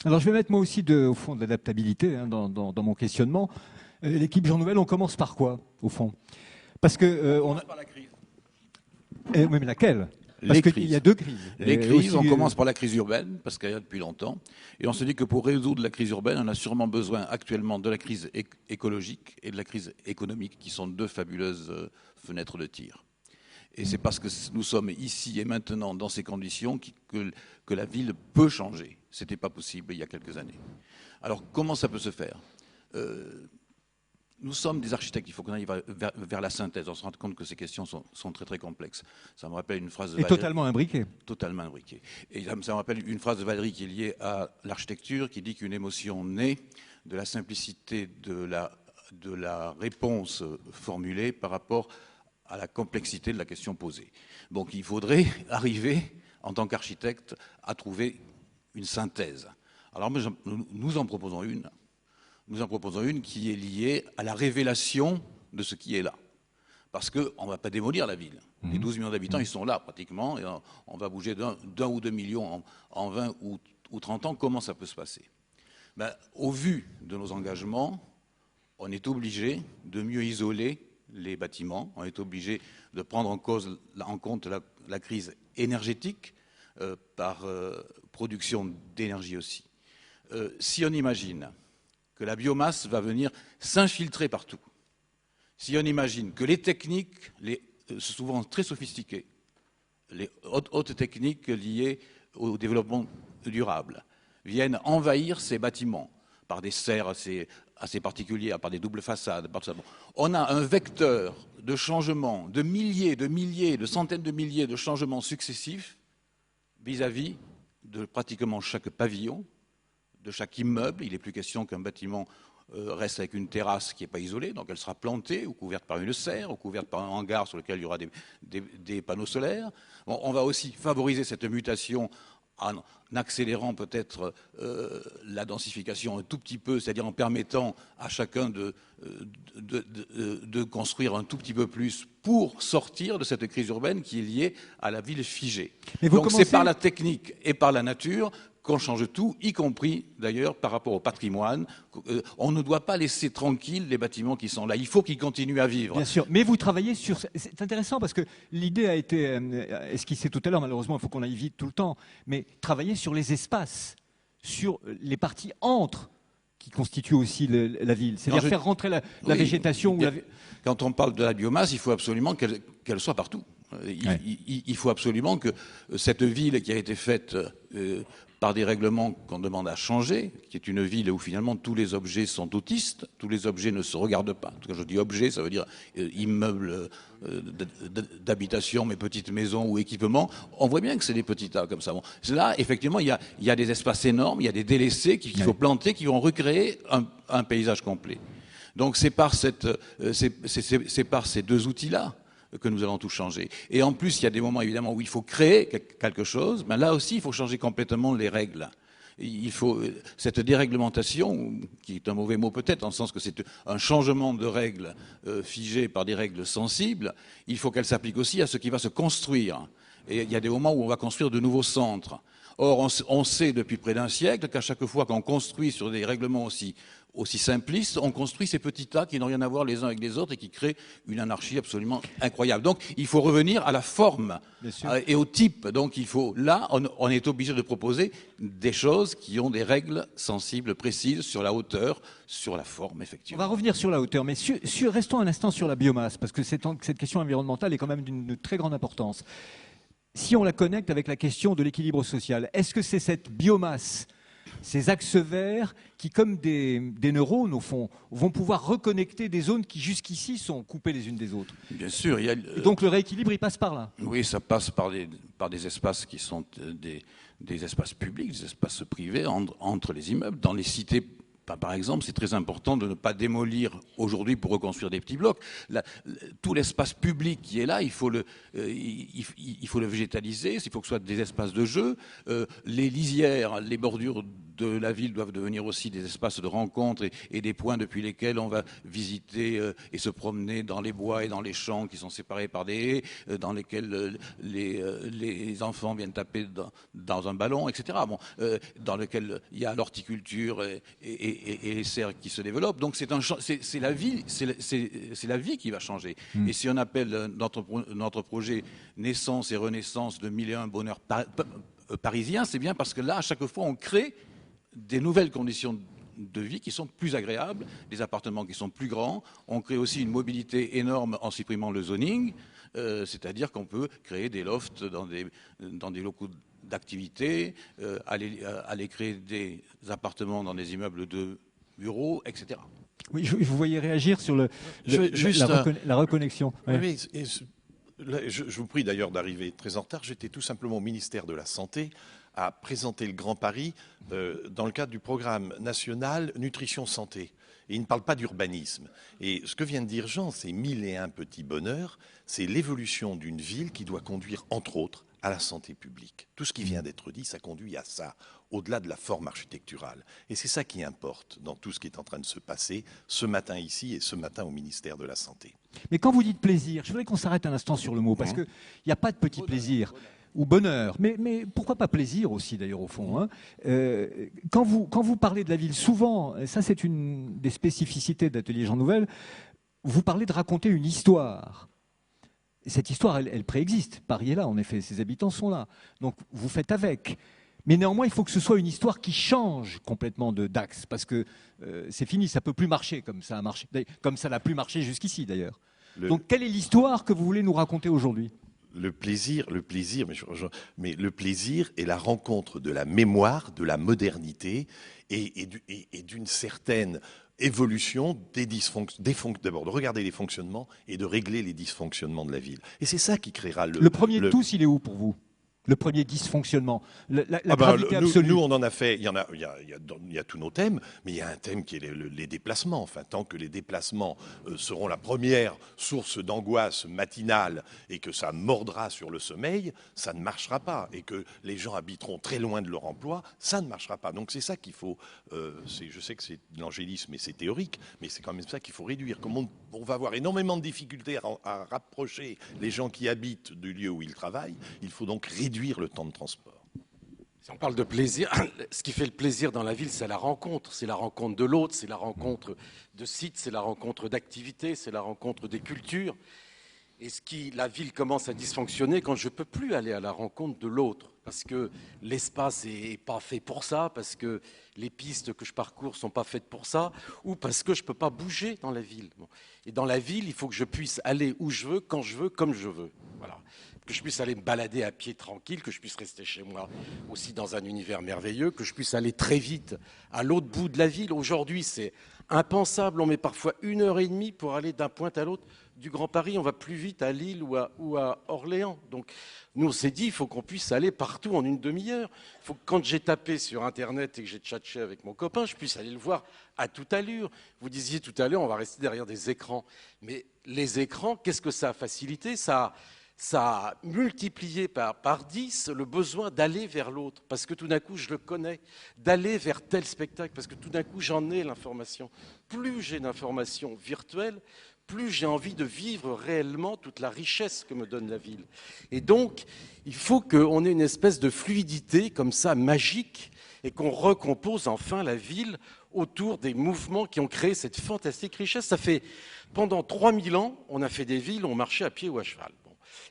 Alors je vais mettre moi aussi au fond de l'adaptabilité hein, dans mon questionnement. L'équipe Jean Nouvel, on commence par quoi, au fond? Parce que On on commence a... par la crise. Oui, mais laquelle? Parce Les qu'il y a crises. deux crises. Les Et crises, aussi, on commence par la crise urbaine, parce qu'elle est là depuis longtemps. Et on se dit que pour résoudre la crise urbaine, on a sûrement besoin actuellement de la crise écologique et de la crise économique, qui sont deux fabuleuses fenêtres de tir. Et c'est parce que nous sommes ici et maintenant dans ces conditions que la ville peut changer. Ce n'était pas possible il y a quelques années. Alors comment ça peut se faire? Nous sommes des architectes, il faut qu'on aille vers la synthèse. On se rend compte que ces questions sont très très complexes. Ça me rappelle une phrase de et Valéry. totalement imbriqué. Totalement imbriqué. Et ça me rappelle une phrase de Valéry qui est liée à l'architecture, qui dit qu'une émotion naît de la simplicité de la réponse formulée par rapport à la complexité de la question posée. Donc il faudrait arriver, en tant qu'architecte, à trouver une synthèse. Alors nous en proposons une. Nous en proposons une qui est liée à la révélation de ce qui est là. Parce qu'on ne va pas démolir la ville. Les 12 millions d'habitants, ils sont là pratiquement. Et on va bouger d'un ou 2 millions en 20 ou 30 ans. Comment ça peut se passer? Au vu de nos engagements, on est obligé de mieux isoler les bâtiments. On est obligé de prendre en compte la crise énergétique par production d'énergie aussi. Si on imagine que la biomasse va venir s'infiltrer partout, si on imagine que les techniques, souvent très sophistiquées, les hautes techniques liées au développement durable, viennent envahir ces bâtiments par des serres assez particulières, par des doubles façades, par tout ça. On a un vecteur de changement, de milliers, de centaines de milliers de changements successifs vis-à-vis de pratiquement chaque pavillon, de chaque immeuble. Il n'est plus question qu'un bâtiment reste avec une terrasse qui n'est pas isolée, donc elle sera plantée ou couverte par une serre, ou couverte par un hangar sur lequel il y aura des panneaux solaires. Bon, on va aussi favoriser cette mutation en accélérant peut-être la densification un tout petit peu, c'est-à-dire en permettant à chacun de construire un tout petit peu plus pour sortir de cette crise urbaine qui est liée à la ville figée. Donc c'est par la technique et par la nature qu'on change tout, y compris d'ailleurs par rapport au patrimoine. On ne doit pas laisser tranquilles les bâtiments qui sont là. Il faut qu'ils continuent à vivre. Bien sûr, mais vous travaillez sur... C'est intéressant parce que l'idée a été esquissée tout à l'heure, malheureusement il faut qu'on aille vite tout le temps, mais travailler sur les espaces, sur les parties entre qui constituent aussi la ville. C'est-à-dire faire rentrer la végétation. Quand on parle de la biomasse, il faut absolument qu'elle soit partout. Il faut absolument que cette ville qui a été faite par des règlements qu'on demande à changer, qui est une ville où finalement tous les objets sont autistes, tous les objets ne se regardent pas. En tout cas, je dis objets, ça veut dire immeubles d'habitation, mais petites maisons ou équipements. On voit bien que c'est des petits tas comme ça. Bon, là, effectivement, il y a des espaces énormes, il y a des délaissés qu'il faut planter, qui vont recréer un paysage complet. Donc c'est par ces deux outils-là que nous allons tout changer. Et en plus, il y a des moments évidemment où il faut créer quelque chose, mais là aussi, il faut changer complètement les règles. Il faut cette déréglementation, qui est un mauvais mot peut-être, dans le sens que c'est un changement de règles figées par des règles sensibles, il faut qu'elle s'applique aussi à ce qui va se construire. Et il y a des moments où on va construire de nouveaux centres. Or, on sait depuis près d'un siècle qu'à chaque fois qu'on construit sur des règlements aussi simplistes, on construit ces petits tas qui n'ont rien à voir les uns avec les autres et qui créent une anarchie absolument incroyable. Donc, il faut revenir à la forme et au type. Donc, là, on est obligé de proposer des choses qui ont des règles sensibles, précises, sur la hauteur, sur la forme, effectivement. On va revenir sur la hauteur, mais restons un instant sur la biomasse, parce que cette question environnementale est quand même d'une très grande importance. Si on la connecte avec la question de l'équilibre social, est-ce que c'est cette biomasse, ces axes verts qui, comme des neurones au fond, vont pouvoir reconnecter des zones qui jusqu'ici sont coupées les unes des autres? Bien sûr. Et donc le rééquilibre, il passe par là? Oui, ça passe par des espaces qui sont des espaces publics, des espaces privés entre les immeubles. Dans les cités, par exemple, c'est très important de ne pas démolir aujourd'hui pour reconstruire des petits blocs. Tout l'espace public qui est là, il faut le végétaliser, il faut que ce soit des espaces de jeu. Les lisières, les bordures de la ville doivent devenir aussi des espaces de rencontre et des points depuis lesquels on va visiter et se promener dans les bois et dans les champs qui sont séparés par des haies, dans lesquels les enfants viennent taper dans un ballon, etc. Bon, dans lequel il y a l'horticulture et les serres qui se développent. Donc c'est la vie, c'est la vie qui va changer. Et si on appelle notre projet Naissance et Renaissance de 1001 bonheur parisien, c'est bien parce que là, à chaque fois, on crée des nouvelles conditions de vie qui sont plus agréables, des appartements qui sont plus grands. On crée aussi une mobilité énorme en supprimant le zoning, c'est-à-dire qu'on peut créer des lofts dans des locaux d'activité, aller créer des appartements dans des immeubles de bureaux, etc. Oui, je vous voyais réagir sur la reconnexion. Ouais. Oui, je vous prie d'ailleurs d'arriver très en retard. J'étais tout simplement au ministère de la Santé à présenter le Grand Paris dans le cadre du programme national Nutrition Santé. Et il ne parle pas d'urbanisme. Et ce que vient de dire Jean, c'est 1001 petits bonheurs, c'est l'évolution d'une ville qui doit conduire, entre autres, à la santé publique. Tout ce qui vient d'être dit, ça conduit à ça, au-delà de la forme architecturale. Et c'est ça qui importe dans tout ce qui est en train de se passer ce matin ici et ce matin au ministère de la Santé. Mais quand vous dites plaisir, je voudrais qu'on s'arrête un instant sur le mot, parce qu'il n'y a pas de petit plaisir ou bonheur, mais pourquoi pas plaisir aussi d'ailleurs au fond, hein. Quand vous parlez de la ville, souvent, et ça c'est une des spécificités de l'atelier Jean Nouvel, vous parlez de raconter une histoire. Et cette histoire, elle préexiste. Paris est là, en effet, ses habitants sont là. Donc vous faites avec. Mais néanmoins, il faut que ce soit une histoire qui change complètement d'axe, parce que c'est fini, ça ne peut plus marcher comme ça a marché, comme ça n'a plus marché jusqu'ici d'ailleurs. Donc quelle est l'histoire que vous voulez nous raconter aujourd'hui ? Le plaisir, mais le plaisir est la rencontre de la mémoire, de la modernité et d'une certaine évolution des dysfonctionnements, d'abord de regarder les fonctionnements et de régler les dysfonctionnements de la ville. Et c'est ça qui créera le premier de tous, il est où pour vous ? Le premier dysfonctionnement, la gravité absolue. Nous, on en a fait, il y a tous nos thèmes, mais il y a un thème qui est les déplacements. Enfin, tant que les déplacements seront la première source d'angoisse matinale et que ça mordra sur le sommeil, ça ne marchera pas. Et que les gens habiteront très loin de leur emploi, ça ne marchera pas. Donc c'est ça qu'il faut, je sais que c'est de l'angélisme et c'est théorique, mais c'est quand même ça qu'il faut réduire. Comme on va avoir énormément de difficultés à rapprocher les gens qui habitent du lieu où ils travaillent, il faut donc réduire le temps de transport. Si on parle de plaisir, ce qui fait le plaisir dans la ville, c'est la rencontre de l'autre, c'est la rencontre de sites, c'est la rencontre d'activités, c'est la rencontre des cultures. Et la ville commence à dysfonctionner quand je ne peux plus aller à la rencontre de l'autre, parce que l'espace n'est pas fait pour ça, parce que les pistes que je parcours ne sont pas faites pour ça, ou parce que je ne peux pas bouger dans la ville. Et dans la ville, il faut que je puisse aller où je veux, quand je veux, comme je veux. Voilà. Que je puisse aller me balader à pied tranquille, que je puisse rester chez moi aussi dans un univers merveilleux, que je puisse aller très vite à l'autre bout de la ville. Aujourd'hui, c'est impensable. On met parfois 1h30 pour aller d'un point à l'autre du Grand Paris. On va plus vite à Lille ou à Orléans. Donc, nous, on s'est dit, il faut qu'on puisse aller partout en une demi-heure. Il faut que quand j'ai tapé sur Internet et que j'ai tchatché avec mon copain, je puisse aller le voir à toute allure. Vous disiez tout à l'heure, on va rester derrière des écrans. Mais les écrans, qu'est-ce que ça a facilité ? Ça a multiplié par 10 le besoin d'aller vers l'autre, parce que tout d'un coup, je le connais, d'aller vers tel spectacle, parce que tout d'un coup, j'en ai l'information. Plus j'ai d'informations virtuelles, plus j'ai envie de vivre réellement toute la richesse que me donne la ville. Et donc, il faut qu'on ait une espèce de fluidité comme ça, magique, et qu'on recompose enfin la ville autour des mouvements qui ont créé cette fantastique richesse. Ça fait, pendant 3000 ans, on a fait des villes où on marchait à pied ou à cheval.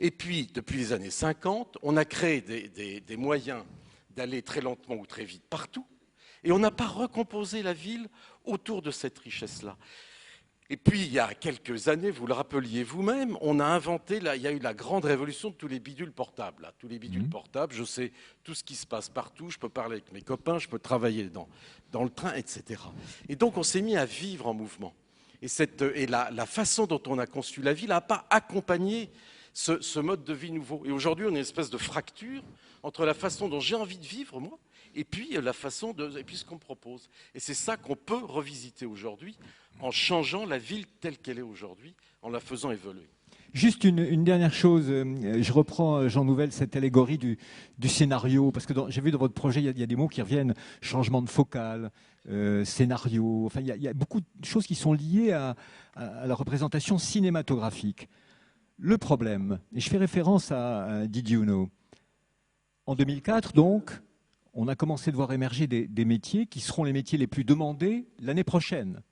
Et puis, depuis les années 50, on a créé des moyens d'aller très lentement ou très vite partout, et on n'a pas recomposé la ville autour de cette richesse-là. Et puis, il y a quelques années, vous le rappeliez vous-même, on a inventé, il y a eu la grande révolution de tous les bidules portables. Tous les bidules portables, je sais tout ce qui se passe partout, je peux parler avec mes copains, je peux travailler dans le train, etc. Et donc, on s'est mis à vivre en mouvement. Et la façon dont on a conçu la ville n'a pas accompagné ce mode de vie nouveau. Et aujourd'hui, on a une espèce de fracture entre la façon dont j'ai envie de vivre, moi, et puis ce qu'on me propose. Et c'est ça qu'on peut revisiter aujourd'hui en changeant la ville telle qu'elle est aujourd'hui, en la faisant évoluer. Juste une dernière chose, je reprends, Jean Nouvel, cette allégorie du scénario, parce que j'ai vu dans votre projet, il y a des mots qui reviennent, changement de focale, scénario, enfin il y a beaucoup de choses qui sont liées à la représentation cinématographique. Le problème, et je fais référence à Did You Know, en 2004 donc, on a commencé de voir émerger des métiers qui seront les métiers les plus demandés l'année prochaine.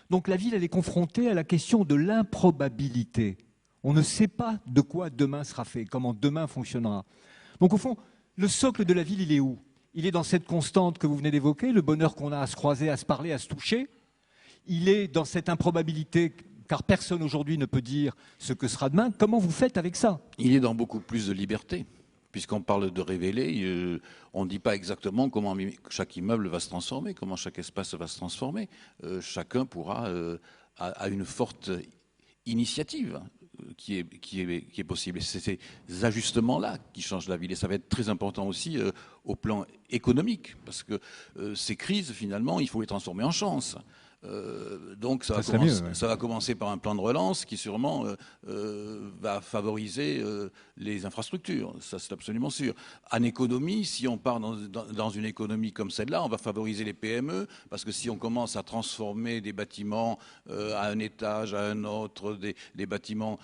Donc la ville, elle est confrontée à la question de l'improbabilité. On ne sait pas de quoi demain sera fait, comment demain fonctionnera. Donc au fond, le socle de la ville, il est où? Il est dans cette constante que vous venez d'évoquer, le bonheur qu'on a à se croiser, à se parler, à se toucher. Il est dans cette improbabilité, car personne aujourd'hui ne peut dire ce que sera demain. Comment vous faites avec ça? Il est dans beaucoup plus de liberté. Puisqu'on parle de révéler, on ne dit pas exactement comment chaque immeuble va se transformer, comment chaque espace va se transformer. Chacun pourra, à une forte initiative qui est possible. Et c'est ces ajustements-là qui changent la ville. Et ça va être très important aussi au plan économique, parce que ces crises, finalement, il faut les transformer en chances. Donc ça va commencer par un plan de relance qui sûrement va favoriser les infrastructures, ça c'est absolument sûr. En économie, si on part dans une économie comme celle-là, on va favoriser les PME, parce que si on commence à transformer des bâtiments à un étage, à un autre, des bâtiments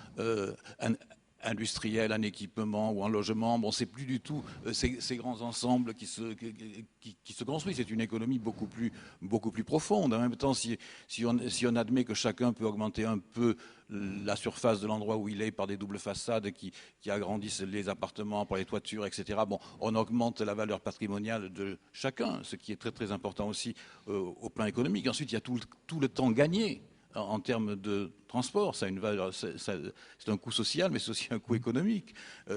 industriels, en équipement ou en logement, bon, c'est plus du tout ces grands ensembles qui se construisent. C'est une économie beaucoup plus profonde. En même temps, si on admet que chacun peut augmenter un peu la surface de l'endroit où il est par des doubles façades qui agrandissent les appartements, par les toitures, etc., bon, on augmente la valeur patrimoniale de chacun, ce qui est très très important aussi au plan économique. Ensuite, il y a tout le temps gagné en termes de transport, ça a une valeur, c'est un coût social, mais c'est aussi un coût économique.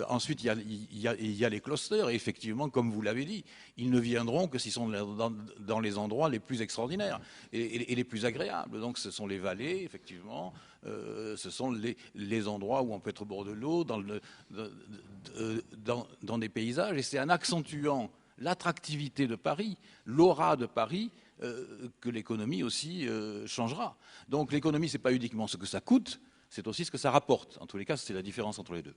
Ensuite, il y a les clusters, et effectivement, comme vous l'avez dit, ils ne viendront que s'ils sont dans les endroits les plus extraordinaires et les plus agréables. Donc, ce sont les vallées, effectivement, ce sont les endroits où on peut être au bord de l'eau, dans des paysages, et c'est en accentuant l'attractivité de Paris, l'aura de Paris, que l'économie aussi changera. Donc l'économie, ce n'est pas uniquement ce que ça coûte, c'est aussi ce que ça rapporte. En tous les cas, c'est la différence entre les deux.